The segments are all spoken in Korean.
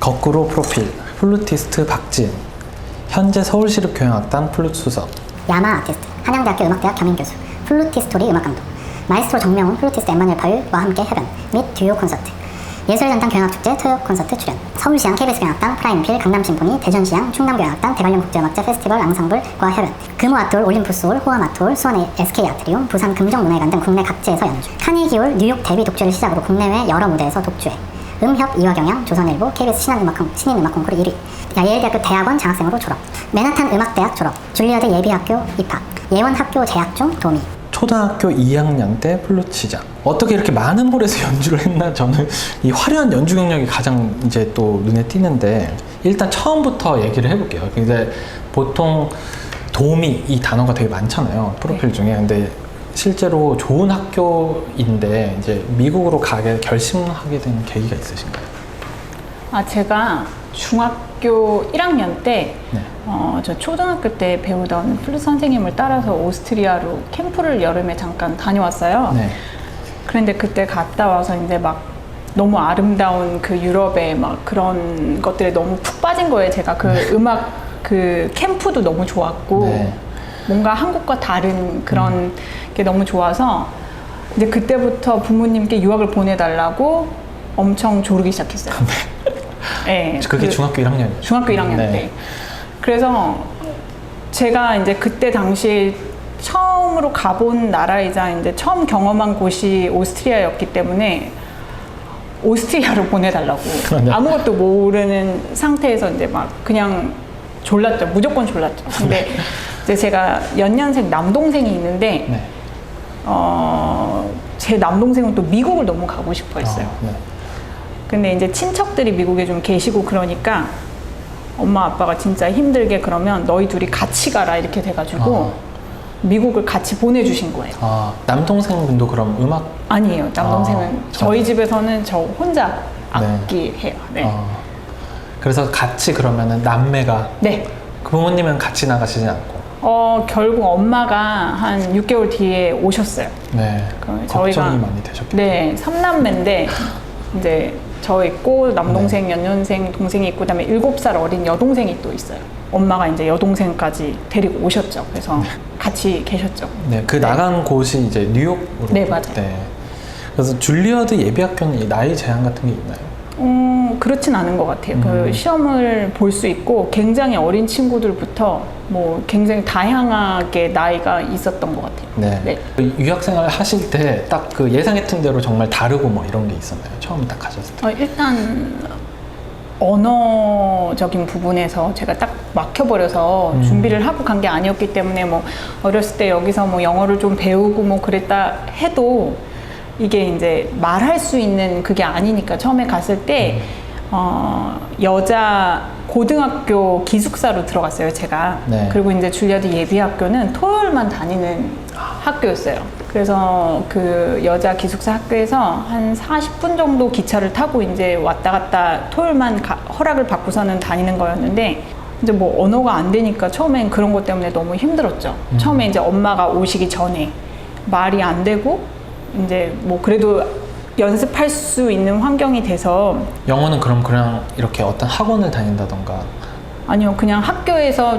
거꾸로 프로필 플루티스트 박지은, 현재 서울시립교향악단 플룻 수석. 야마 아티스트, 한양대학교 음악대학 겸임교수, 플루티스토리 음악감독, 마에스트로 정명훈, 플루티스트 엠마누엘 파율과 함께 협연 및 듀오 콘서트, 예술전당 교향악축제 토요 콘서트 출연, 서울시향 KBS 교향악단 프라임필 강남심포니, 대전시향 충남교향악단 대관령국제음악제 페스티벌 앙상블과 협연, 금호아트홀, 올림푸스홀, 호암아트홀, 수원 SK아트리움, 부산 금정문화회관 등 국내 각지에서 연주, 카네기홀 뉴욕 데뷔 독주를 시작으로 국내외 여러 무대에서 독주해, 음협 이화경향, 조선일보, KBS 신인음악 콩쿠르 1위, 예일대학교 대학원 장학생으로 졸업, 맨하탄 음악대학 졸업, 줄리어드 예비학교 입학, 예원학교 재학 중 도미. 초등학교 2학년 때 플룻 시작. 어떻게 이렇게 많은 홀에서 연주를 했나? 저는 이 화려한 연주 경력이 가장 이제 또 눈에 띄는데, 일단 처음부터 얘기를 해볼게요. 이제 보통 도미 이 단어가 되게 많잖아요, 프로필 중에. 근데 실제로 좋은 학교인데 이제 미국으로 가게 결심하게 된 계기가 있으신가요? 제가 중학교 1학년 때, 네. 저 초등학교 때 배우던 플룻 선생님을 따라서 오스트리아로 캠프를 여름에 잠깐 다녀왔어요. 네. 그런데 그때 갔다 와서 이제 막 너무 아름다운 그 유럽의 막 그런 것들에 너무 푹 빠진 거예요. 제가 그 음악 그 캠프도 너무 좋았고, 네. 뭔가 한국과 다른 그런 게 너무 좋아서 이제 그때부터 부모님께 유학을 보내달라고 엄청 조르기 시작했어요. 네, 그게 중학교 1학년. 중학교 1학년 네. 때. 그래서 제가 이제 그때 당시 처음으로 가본 나라이자 이제 처음 경험한 곳이 오스트리아였기 때문에 오스트리아로 보내달라고. 네. 아무것도 모르는 상태에서 이제 막 그냥 졸랐죠. 무조건 졸랐죠. 근데 이제 제가 연년생 남동생이 있는데, 네. 제 남동생은 또 미국을 너무 가고 싶어 했어요. 네. 근데 이제 친척들이 미국에 좀 계시고 그러니까 엄마 아빠가 진짜 힘들게 그러면 너희 둘이 같이 가라 이렇게 돼가지고 미국을 같이 보내주신 거예요. 남동생분도 그럼 음악? 아니에요. 남동생은 저희 집에서는 저 혼자 악기 해요. 네. 그래서 같이 그러면은 남매가? 네. 그 부모님은 같이 나가시진 않고? 결국 엄마가 한 6개월 뒤에 오셨어요. 네. 걱정이 많이 되셨겠네요. 네, 3남매인데 이제 저 있고 남동생, 연년생 동생이 있고 그다음에 7살 어린 여동생이 또 있어요. 엄마가 이제 여동생까지 데리고 오셨죠. 그래서 같이 계셨죠. 네, 그 나간 곳이 이제 뉴욕으로. 네, 맞아요. 네. 그래서 줄리어드 예비학교는 나이 제한 같은 게 있나요? 그렇진 않은 것 같아요. 그 시험을 볼 수 있고 굉장히 어린 친구들부터 뭐 굉장히 다양하게 나이가 있었던 것 같아요. 네. 네. 유학생활 하실 때 딱 그 예상했던 대로 정말 다르고 뭐 이런 게 있었나요? 처음 딱 가셨을 때? 일단 언어적인 부분에서 제가 딱 막혀버려서 준비를 하고 간 게 아니었기 때문에 뭐 어렸을 때 여기서 뭐 영어를 좀 배우고 뭐 그랬다 해도 이게 이제 말할 수 있는 그게 아니니까 처음에 갔을 때 여자 고등학교 기숙사로 들어갔어요, 제가. 네. 그리고 이제 줄리어드 예비학교는 토요일만 다니는 학교였어요. 그래서 그 여자 기숙사 학교에서 한 40분 정도 기차를 타고 이제 왔다 갔다 토요일만 허락을 받고서는 다니는 거였는데, 이제 뭐 언어가 안 되니까 처음엔 그런 것 때문에 너무 힘들었죠. 처음에 이제 엄마가 오시기 전에 말이 안 되고 이제 뭐 그래도 연습할 수 있는 환경이 돼서. 영어는 그럼 그냥 이렇게 어떤 학원을 다닌다던가? 아니요, 그냥 학교에서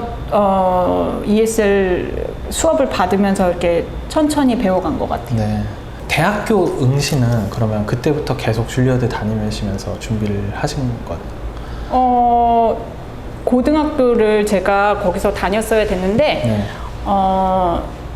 ESL 수업을 받으면서 이렇게 천천히 배워간 것 같아요. 네. 대학교 응시는 그러면 그때부터 계속 줄리어드 다니시면서 준비를 하신 거예요? 고등학교를 제가 거기서 다녔어야 됐는데, 네.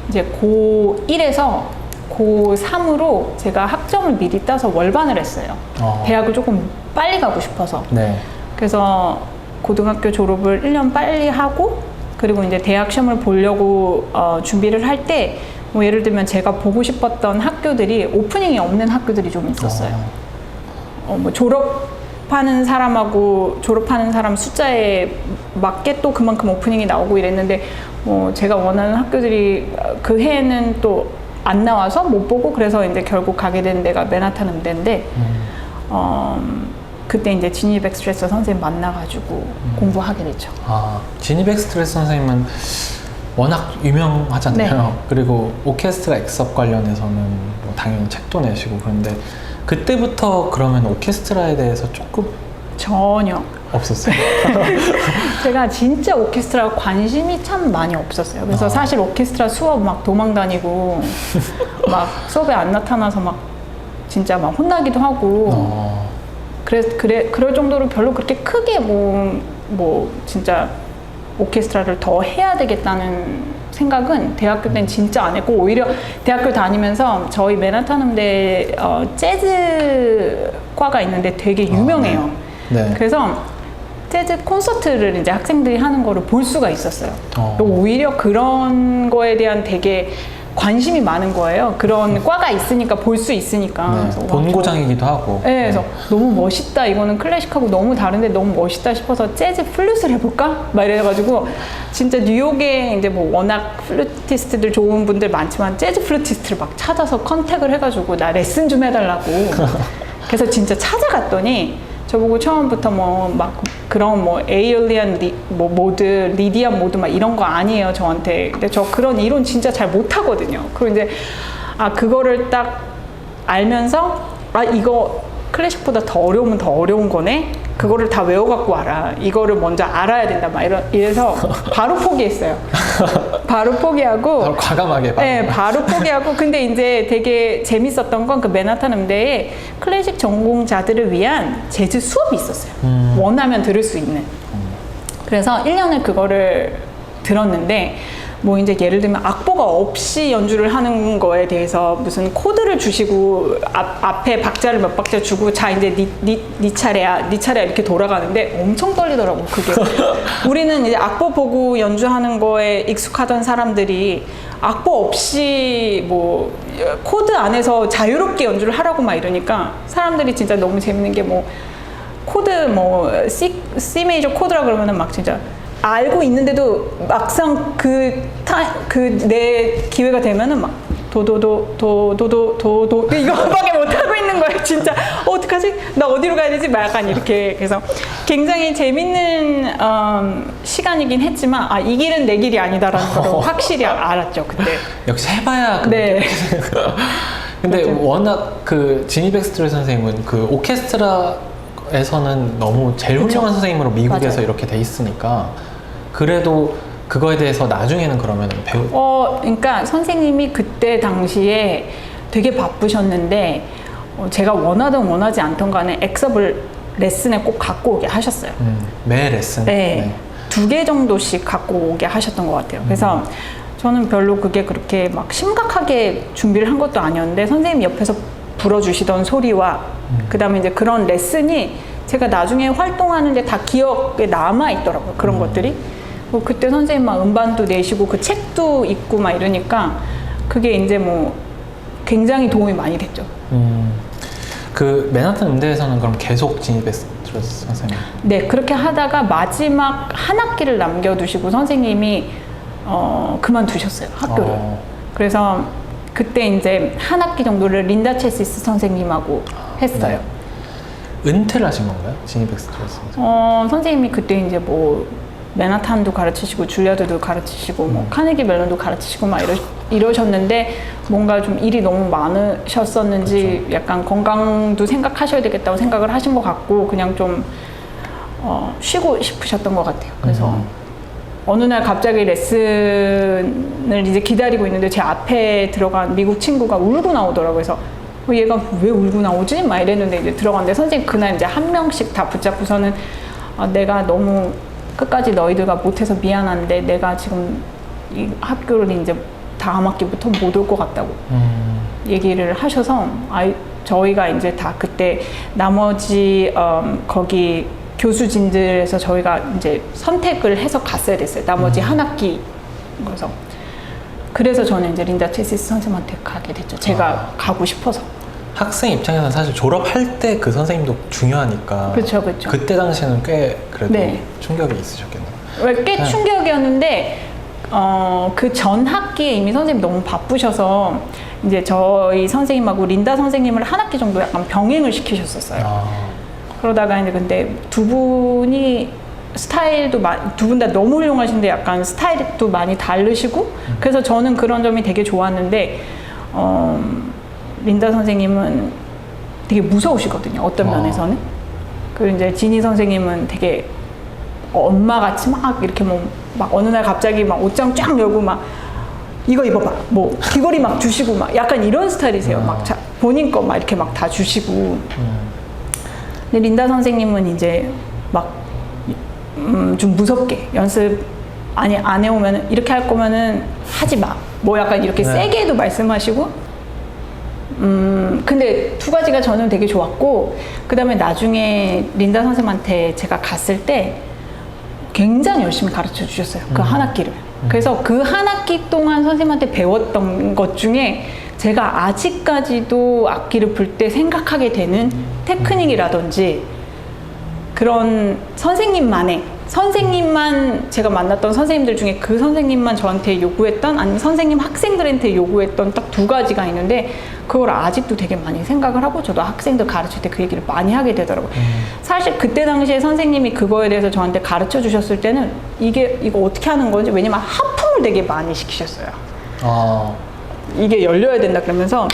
이제 고1에서 고3으로 제가 학점을 미리 따서 월반을 했어요. 대학을 조금 빨리 가고 싶어서. 네. 그래서 고등학교 졸업을 1년 빨리 하고, 그리고 이제 대학 시험을 보려고 준비를 할 때, 뭐 예를 들면 제가 보고 싶었던 학교들이 오프닝이 없는 학교들이 좀 있었어요. 뭐 졸업하는 사람하고 졸업하는 사람 숫자에 맞게 또 그만큼 오프닝이 나오고 이랬는데, 뭐 제가 원하는 학교들이 그 해에는 또 안 나와서 못 보고, 그래서 이제 결국 가게 된 데가 맨하탄 음대인데, 그때 이제 지니 백스트레서 선생님 만나가지고 공부하게 됐죠. 지니 백스트레서 선생님은 워낙 유명하잖아요. 네. 그리고 오케스트라 엑섭 관련해서는 뭐 당연히 책도 내시고, 그런데 그때부터 그러면 오케스트라에 대해서 조금? 전혀. 없었어요. 제가 진짜 오케스트라 관심이 참 많이 없었어요. 그래서 사실 오케스트라 수업 막 도망 다니고 막 수업에 안 나타나서 막 진짜 막 혼나기도 하고 그럴 정도로 별로 그렇게 크게 뭐 진짜 오케스트라를 더 해야 되겠다는 생각은 대학교 때는 진짜 안 했고, 오히려 대학교 다니면서 저희 맨하탄 음대 재즈과가 있는데 되게 유명해요. 네. 그래서 재즈 콘서트를 이제 학생들이 하는 거를 볼 수가 있었어요. 그리고 오히려 그런 거에 대한 되게 관심이 많은 거예요. 그런 과가 있으니까 볼 수 있으니까. 네. 그래서 본고장이기도 하고. 네, 그래서 너무 멋있다. 이거는 클래식하고 너무 다른데 너무 멋있다 싶어서 재즈 플룻을 해볼까? 막 이래가지고 진짜 뉴욕에 이제 뭐 워낙 플루티스트들 좋은 분들 많지만 재즈 플루티스트를 막 찾아서 컨택을 해가지고 나 레슨 좀 해달라고. 그래서 진짜 찾아갔더니 저보고 처음부터 막 그런 에이올리안 모드, 리디안 모드 막 이런 거 아니에요, 저한테. 근데 저 그런 이론 진짜 잘 못하거든요. 그리고 이제 그거를 딱 알면서 이거 클래식보다 더 어려우면 더 어려운 거네? 그거를 다 외워갖고 와라. 이거를 먼저 알아야 된다. 막 이래서 바로 포기했어요. 바로 포기하고. 바로 과감하게. 네, 바로 포기하고. 근데 이제 되게 재밌었던 건 그 맨하탄 음대에 클래식 전공자들을 위한 재즈 수업이 있었어요. 원하면 들을 수 있는. 그래서 1년을 그거를 들었는데, 뭐 이제 예를 들면 악보가 없이 연주를 하는 거에 대해서 무슨 코드를 주시고 앞에 박자를 몇 박자 주고 자 이제 네 차례야 이렇게 돌아가는데 엄청 떨리더라고 그게. 우리는 이제 악보 보고 연주하는 거에 익숙하던 사람들이 악보 없이 뭐 코드 안에서 자유롭게 연주를 하라고 막 이러니까 사람들이 진짜 너무 재밌는 게 뭐 코드 C 메이저 코드라 그러면은 막 진짜 알고 있는데도 막상 내 기회가 되면은 막 도도도 이거밖에 못 하고 있는 거예요. 진짜 어떡하지? 나 어디로 가야 되지? 막 약간 이렇게. 그래서 굉장히 재밌는 시간이긴 했지만 이 길은 내 길이 아니다라는 걸 확실히 알았죠 그때. 역시 해봐야. 네. 근데 그렇죠. 워낙 지니 백스트리 선생님은 그 오케스트라에서는 너무 제일 훌륭한 선생님으로 미국에서 맞아요. 이렇게 돼 있으니까. 그래도 그거에 대해서 나중에는 그러면 그러니까 선생님이 그때 당시에 되게 바쁘셨는데 제가 원하든 원하지 않던 간에 엑섭을 레슨에 꼭 갖고 오게 하셨어요. 매 레슨? 네. 2개 정도씩 갖고 오게 하셨던 것 같아요. 그래서 저는 별로 그게 그렇게 막 심각하게 준비를 한 것도 아니었는데 선생님 옆에서 불어주시던 소리와 그 다음에 이제 그런 레슨이 제가 나중에 활동하는데 다 기억에 남아있더라고요. 그런 것들이. 그때 선생님 막 음반도 내시고 그 책도 읽고 막 이러니까 그게 이제 뭐 굉장히 도움이 많이 됐죠. 그 맨하탄 음대에서는 그럼 계속 지니 백스트리 선생님? 네, 그렇게 하다가 마지막 한 학기를 남겨두시고 선생님이 그만두셨어요, 학교를. 그래서 그때 이제 한 학기 정도를 린다 체시스 선생님하고 했어요. 네. 은퇴를 하신 건가요? 지니 백스트리 선생님? 선생님이 그때 이제 뭐 맨하탄도 가르치시고 줄리아드도 가르치시고 뭐 카네기 멜론도 가르치시고 막 이러셨는데 뭔가 좀 일이 너무 많으셨었는지 그렇죠. 약간 건강도 생각하셔야 되겠다고 생각을 하신 것 같고 그냥 좀 쉬고 싶으셨던 것 같아요. 그래서 어느 날 갑자기 레슨을 이제 기다리고 있는데 제 앞에 들어간 미국 친구가 울고 나오더라고요. 그래서 얘가 왜 울고 나오지? 막 이랬는데 이제 들어갔는데 선생님 그날 이제 한 명씩 다 붙잡고서는 내가 너무 끝까지 너희들과 못해서 미안한데 내가 지금 이 학교를 이제 다음 학기부터 못 올 것 같다고 얘기를 하셔서 저희가 이제 다 그때 나머지 거기 교수진들에서 저희가 이제 선택을 해서 갔어야 됐어요. 나머지 한 학기. 그래서 저는 이제 린다 체시스 선생님한테 가게 됐죠. 제가 가고 싶어서. 학생 입장에서는 사실 졸업할 때 그 선생님도 중요하니까. 그렇죠. 그때 당시에는 꽤 그래도 네. 충격이 있으셨겠네요. 꽤 네. 충격이었는데 그 전 학기에 이미 선생님이 너무 바쁘셔서 이제 저희 선생님하고 린다 선생님을 한 학기 정도 약간 병행을 시키셨었어요. 그러다가 이제 근데 두 분이 스타일도 두 분 다 너무 훌륭하신데 약간 스타일도 많이 다르시고 그래서 저는 그런 점이 되게 좋았는데 린다 선생님은 되게 무서우시거든요. 어떤 면에서는. 그리고 이제 지니 선생님은 되게 엄마같이 막 이렇게 뭐 막 어느 날 갑자기 막 옷장 쫙 열고 막 이거 입어봐 뭐 귀걸이 막 주시고 막 약간 이런 스타일이세요. 막 본인 거 막 이렇게 막 다 주시고. 근데 린다 선생님은 이제 막 좀 무섭게 연습 안 해오면 이렇게 할 거면은 하지 마. 뭐 약간 이렇게 네. 세게도 말씀하시고. 근데 두 가지가 저는 되게 좋았고, 그 다음에 나중에 린다 선생님한테 제가 갔을 때 굉장히 열심히 가르쳐 주셨어요. 그 한 학기를. 그래서 그 한 학기 동안 선생님한테 배웠던 것 중에 제가 아직까지도 악기를 불 때 생각하게 되는 테크닉이라든지 그런 선생님만 제가 만났던 선생님들 중에 그 선생님만 저한테 요구했던 아니면 선생님 학생들한테 요구했던 딱 두 가지가 있는데 그걸 아직도 되게 많이 생각을 하고 저도 학생들 가르칠 때 그 얘기를 많이 하게 되더라고요. 사실 그때 당시에 선생님이 그거에 대해서 저한테 가르쳐 주셨을 때는 이거 어떻게 하는 건지 왜냐면 하품을 되게 많이 시키셨어요. 이게 열려야 된다 그러면서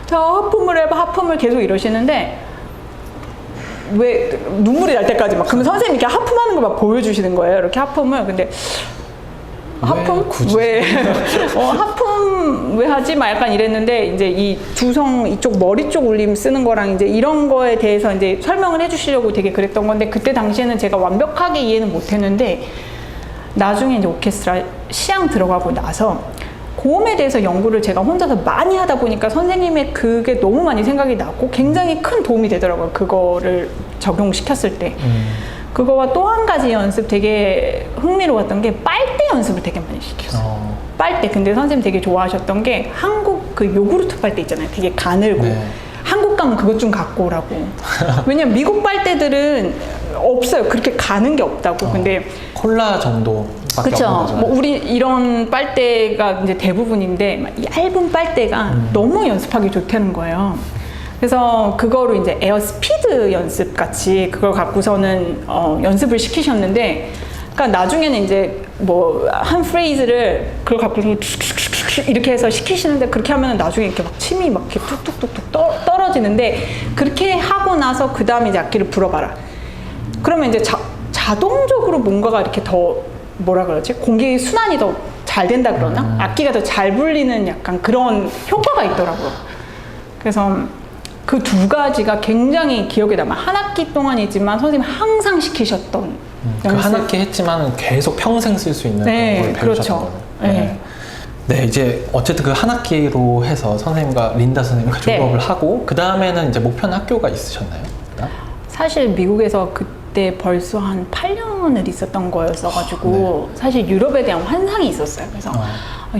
자 하품을 해봐 하품을 계속 이러시는데 왜 눈물이 날 때까지 막 그러면 선생님이 이렇게 하품하는 걸 막 보여주시는 거예요. 이렇게 하품을. 근데 하품? 왜? 하품 왜 하지? 막 약간 이랬는데 이제 이 두성 이쪽 머리 쪽 울림 쓰는 거랑 이제 이런 거에 대해서 이제 설명을 해주시려고 되게 그랬던 건데 그때 당시에는 제가 완벽하게 이해는 못했는데 나중에 이제 오케스트라 시향 들어가고 나서 고음에 대해서 연구를 제가 혼자서 많이 하다 보니까 선생님의 그게 너무 많이 생각이 났고 굉장히 큰 도움이 되더라고요. 그거를 적용시켰을 때. 그거와 또 한 가지 연습 되게 흥미로웠던 게 빨대 연습을 되게 많이 시켰어요. 빨대. 근데 선생님 되게 좋아하셨던 게 한국 그 요구르트 빨대 있잖아요. 되게 가늘고. 네. 한국 가면 그것 좀 갖고 오라고. 왜냐면 미국 빨대들은 없어요. 그렇게 가는 게 없다고. 근데 콜라 정도. 그렇죠. 뭐 우리 이런 빨대가 이제 대부분인데 얇은 빨대가 너무 연습하기 좋다는 거예요. 그래서 그거로 이제 에어 스피드 연습 같이 그걸 갖고서는 연습을 시키셨는데, 그러니까 나중에는 이제 뭐 한 프레이즈를 그걸 갖고서 이렇게 해서 시키시는데 그렇게 하면 나중에 이렇게 막 침이 막 이렇게 툭툭툭툭 떨어지는데 그렇게 하고 나서 그 다음에 이제 악기를 불어봐라. 그러면 이제 자동적으로 뭔가가 이렇게 더 뭐라 그러지? 공기 순환이 더 잘 된다 그러나? 악기가 더 잘 불리는 약간 그런 효과가 있더라고요. 그래서 그 두 가지가 굉장히 기억에 남아요. 한 학기 동안이지만 선생님이 항상 시키셨던 그 한 학기 했지만 계속 평생 쓸 수 있는 네, 걸 배우셨던 그렇죠. 거예요. 네. 네, 이제 어쨌든 그 한 학기로 해서 선생님과 린다 선생님과 졸업을 하고 그 다음에는 이제 목표는 학교가 있으셨나요? 사실 미국에서 그때 벌써 한 8년을 있었던 거였어가지고 사실 유럽에 대한 환상이 있었어요. 그래서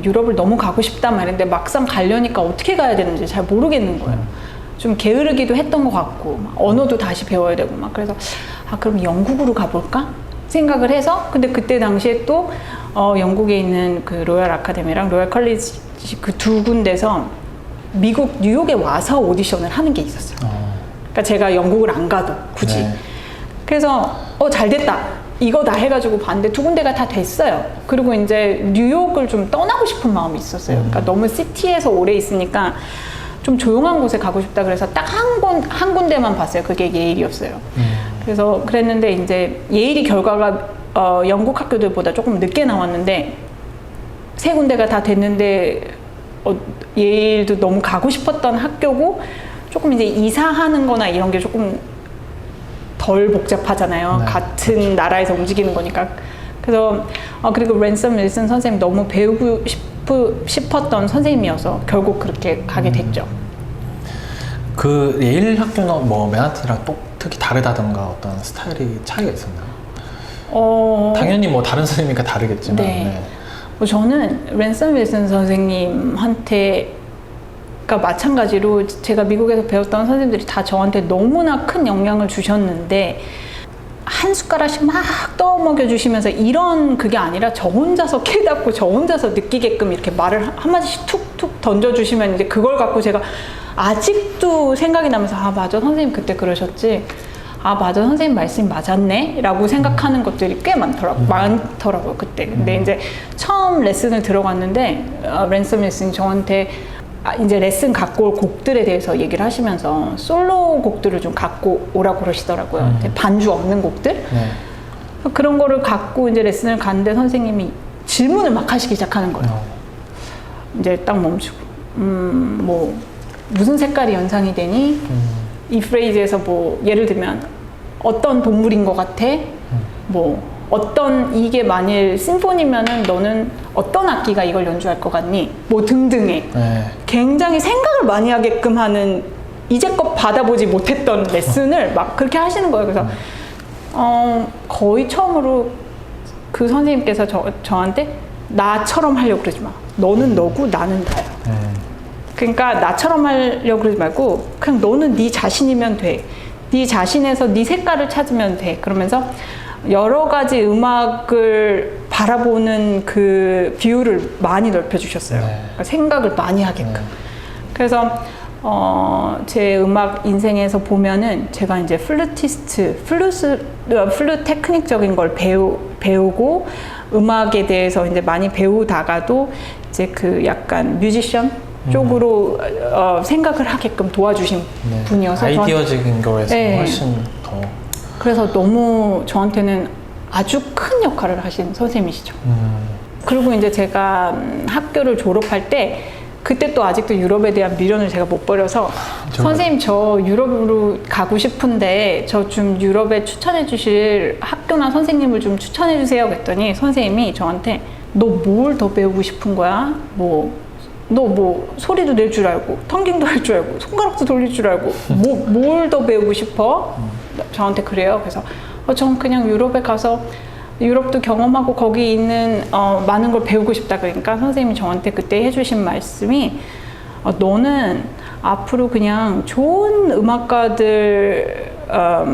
유럽을 너무 가고 싶다 말인데 막상 가려니까 어떻게 가야 되는지 잘 모르겠는 거예요. 좀 게으르기도 했던 것 같고 막 언어도 다시 배워야 되고 막 그래서 그럼 영국으로 가볼까 생각을 해서 근데 그때 당시에 또 영국에 있는 그 로열 아카데미랑 로열 컬리지 그 두 군데서 미국 뉴욕에 와서 오디션을 하는 게 있었어요. 그러니까 제가 영국을 안 가도 굳이. 네. 그래서 잘 됐다. 이거다 해가지고 봤는데 두 군데가 다 됐어요. 그리고 이제 뉴욕을 좀 떠나고 싶은 마음이 있었어요. 그러니까 너무 시티에서 오래 있으니까 좀 조용한 곳에 가고 싶다 그래서 딱 한 군데만 봤어요. 그게 예일이었어요. 그래서 그랬는데 이제 예일이 결과가 영국 학교들보다 조금 늦게 나왔는데 세 군데가 다 됐는데 예일도 너무 가고 싶었던 학교고 조금 이제 이사하는 거나 이런 게 조금 덜 복잡하잖아요. 네, 같은 나라에서 움직이는 거니까. 그래서 그리고 랜섬 윌슨 선생님 너무 배우고 싶었던 선생님이어서 결국 그렇게 가게 됐죠. 그 예일 학교는 뭐 맨하튼이랑 또 특히 다르다던가 어떤 스타일이 차이가 있었나요? 당연히 뭐 다른 선생님이니까 다르겠지만. 네. 저는 랜섬 윌슨 선생님한테 그러니까 마찬가지로 제가 미국에서 배웠던 선생님들이 다 저한테 너무나 큰 영향을 주셨는데 한 숟가락씩 막 떠먹여 주시면서 이런 그게 아니라 저 혼자서 깨닫고 저 혼자서 느끼게끔 이렇게 말을 한마디씩 툭툭 던져주시면 이제 그걸 갖고 제가 아직도 생각이 나면서 맞아 선생님 그때 그러셨지 맞아 선생님 말씀이 맞았네 라고 생각하는 것들이 꽤 많더라고요 그때. 근데 이제 처음 레슨을 들어갔는데 랜섬 윌슨이 저한테 이제 레슨 갖고 올 곡들에 대해서 얘기를 하시면서 솔로 곡들을 좀 갖고 오라고 그러시더라고요. 반주 없는 곡들. 네. 그런 거를 갖고 이제 레슨을 갔는데 선생님이 질문을 막 하시기 시작하는 거예요. 이제 딱 멈추고, 뭐 무슨 색깔이 연상이 되니? 이 프레이즈에서 뭐 예를 들면 어떤 동물인 것 같아? 뭐 어떤 이게 만일 심포니면은 너는 어떤 악기가 이걸 연주할 것 같니? 뭐 등등의 네. 굉장히 생각을 많이 하게끔 하는 이제껏 받아보지 못했던 레슨을 막 그렇게 하시는 거예요. 그래서 거의 처음으로 그 선생님께서 저한테 나처럼 하려고 그러지 마. 너는 너고 나는 나야. 그러니까 나처럼 하려고 그러지 말고 그냥 너는 네 자신이면 돼. 네 자신에서 네 색깔을 찾으면 돼. 그러면서 여러 가지 음악을 바라보는 그 뷰를 많이 넓혀주셨어요. 네. 그러니까 생각을 많이 하게끔. 네. 그래서 제 음악 인생에서 보면은 제가 이제 플루트 테크닉적인 걸 배우고 음악에 대해서 이제 많이 배우다가도 이제 그 약간 뮤지션 쪽으로 생각을 하게끔 도와주신 네. 분이어서 아이디어적인 거에서 네. 훨씬 더. 그래서 너무 저한테는 아주 큰 역할을 하신 선생님이시죠. 그리고 이제 제가 학교를 졸업할 때 그때 또 아직도 유럽에 대한 미련을 제가 못 버려서 선생님 저 유럽으로 가고 싶은데 저 좀 유럽에 추천해 주실 학교나 선생님을 좀 추천해 주세요 그랬더니 선생님이 저한테 너 뭘 더 배우고 싶은 거야? 너 뭐 소리도 낼 줄 알고 텅깅도 할 줄 알고 손가락도 돌릴 줄 알고 뭘 더 배우고 싶어? 저한테 그래요. 그래서 전 그냥 유럽에 가서 유럽도 경험하고 거기 있는 많은 걸 배우고 싶다. 그러니까 선생님이 저한테 그때 해주신 말씀이 너는 앞으로 그냥 좋은 음악가들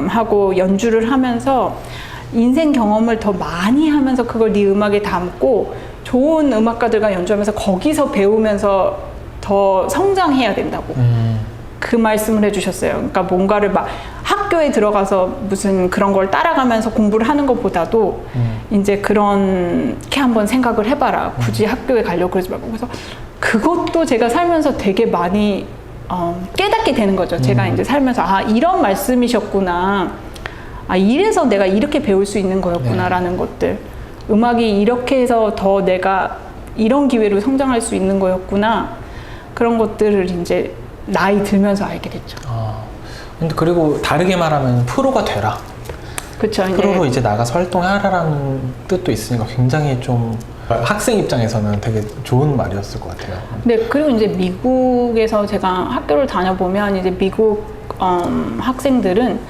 하고 연주를 하면서 인생 경험을 더 많이 하면서 그걸 네 음악에 담고 좋은 음악가들과 연주하면서 거기서 배우면서 더 성장해야 된다고 그 말씀을 해주셨어요. 그러니까 뭔가를 막 학교에 들어가서 무슨 그런 걸 따라가면서 공부를 하는 것보다도 이제 그렇게 한번 생각을 해봐라. 굳이 학교에 가려고 그러지 말고. 그래서 그것도 제가 살면서 되게 많이 깨닫게 되는 거죠. 제가 이제 살면서 이런 말씀이셨구나. 이래서 내가 이렇게 배울 수 있는 거였구나라는 것들. 음악이 이렇게 해서 더 내가 이런 기회로 성장할 수 있는 거였구나. 그런 것들을 이제 나이 들면서 알게 됐죠. 근데 그리고 다르게 말하면 프로가 되라. 그렇죠. 프로로 이제 나가서 활동하라는 뜻도 있으니까 굉장히 좀 학생 입장에서는 되게 좋은 말이었을 것 같아요. 네, 그리고 이제 미국에서 제가 학교를 다녀보면 이제 미국 학생들은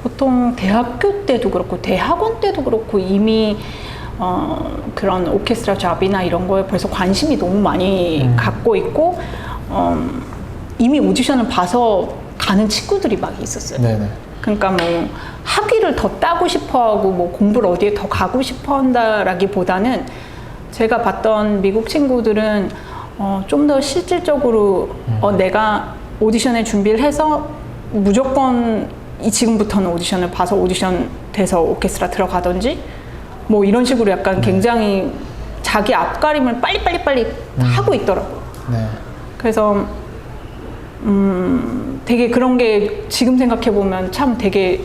보통 대학교 때도 그렇고 대학원 때도 그렇고 이미 그런 오케스트라 잡이나 이런 거에 벌써 관심이 너무 많이 갖고 있고 이미 오디션을 봐서 가는 친구들이 막 있었어요. 네네. 그러니까 뭐 학위를 더 따고 싶어하고 뭐 공부를 어디에 더 가고 싶어한다라기보다는 제가 봤던 미국 친구들은 좀 더 실질적으로 내가 오디션에 준비를 해서 무조건 지금부터는 오디션을 봐서 오디션 돼서 오케스트라 들어가든지 뭐 이런 식으로 약간 굉장히 자기 앞가림을 빨리 하고 있더라고요. 네. 그래서 되게 그런 게 지금 생각해보면 참 되게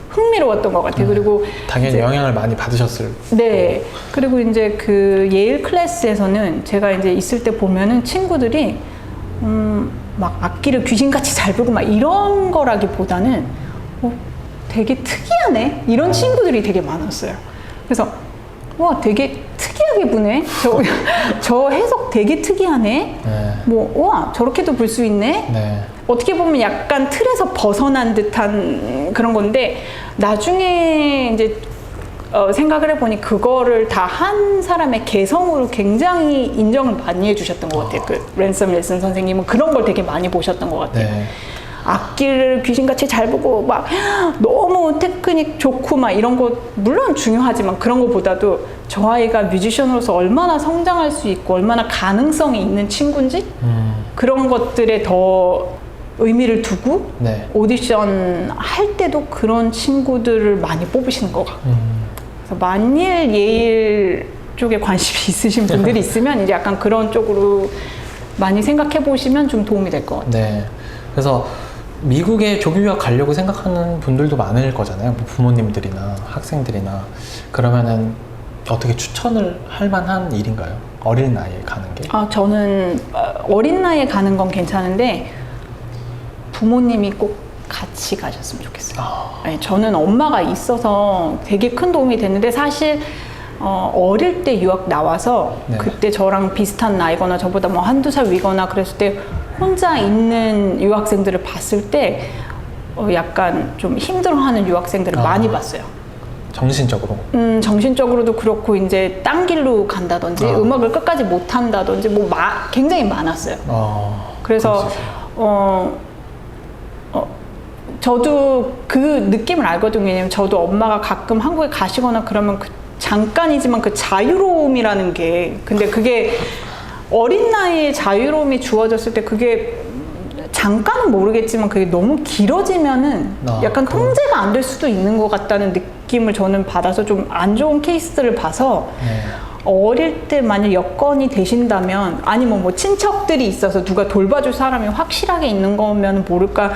흥미로웠던 것 같아요. 그리고 당연히 영향을 많이 받으셨을. 네. 그리고 이제 그 예일 클래스에서는 제가 이제 있을 때 보면은 친구들이 막 악기를 귀신같이 잘 불고 막 이런 거라기보다는 되게 특이하네 이런 친구들이 되게 많았어요. 그래서 와 되게 특이하게 부네. 저 해석 되게 특이하네. 네. 와 저렇게도 불 수 있네. 네. 어떻게 보면 약간 틀에서 벗어난 듯한 그런 건데 나중에 이제 생각을 해보니 그거를 다 한 사람의 개성으로 굉장히 인정을 많이 해주셨던 것 같아요. 그 랜섬 윌슨 선생님은 그런 걸 되게 많이 보셨던 것 같아요. 네. 악기를 귀신같이 잘 보고 막 너무 테크닉 좋고 막 이런 거 물론 중요하지만 그런 거보다도 저 아이가 뮤지션으로서 얼마나 성장할 수 있고 얼마나 가능성이 있는 친구인지 그런 것들에 더 의미를 두고 네. 오디션 할 때도 그런 친구들을 많이 뽑으시는 것 같고 그래서 만일 예일 쪽에 관심이 있으신 분들이 있으면 이제 약간 그런 쪽으로 많이 생각해 보시면 좀 도움이 될 것 같아요. 네. 그래서 미국에 조기 유학 가려고 생각하는 분들도 많을 거잖아요. 뭐 부모님들이나 학생들이나. 그러면은 어떻게 추천을 할 만한 일인가요? 어린 나이에 가는 게? 저는 어린 나이에 가는 건 괜찮은데 부모님이 꼭 같이 가셨으면 좋겠어요. 네, 저는 엄마가 있어서 되게 큰 도움이 됐는데 사실 어릴 때 유학 나와서 네. 그때 저랑 비슷한 나이거나 저보다 뭐 한두 살 위거나 그랬을 때 혼자 있는 유학생들을 봤을 때 약간 좀 힘들어하는 유학생들을 많이 봤어요. 정신적으로? 정신적으로도 그렇고 이제 딴 길로 간다든지 음악을 끝까지 못 한다든지 뭐 굉장히 많았어요. 그래서 저도 그 느낌을 알거든요. 왜냐면 저도 엄마가 가끔 한국에 가시거나 그러면 그 잠깐이지만 그 자유로움이라는 게 근데 그게 어린 나이에 자유로움이 주어졌을 때 그게 잠깐은 모르겠지만 그게 너무 길어지면은 약간 통제가 안 될 수도 있는 것 같다는 느낌을 저는 받아서 좀 안 좋은 케이스를 봐서 네. 어릴 때 만약 여건이 되신다면 아니면 뭐 친척들이 있어서 누가 돌봐줄 사람이 확실하게 있는 거면 모를까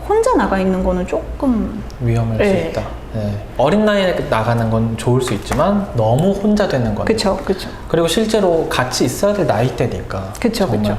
혼자 나가 있는 거는 조금 위험할 네. 수 있다. 네. 어린 나이에 나가는 건 좋을 수 있지만 너무 혼자 되는 건 그쵸. 그리고 실제로 같이 있어야 될 나이대니까 그쵸. 정말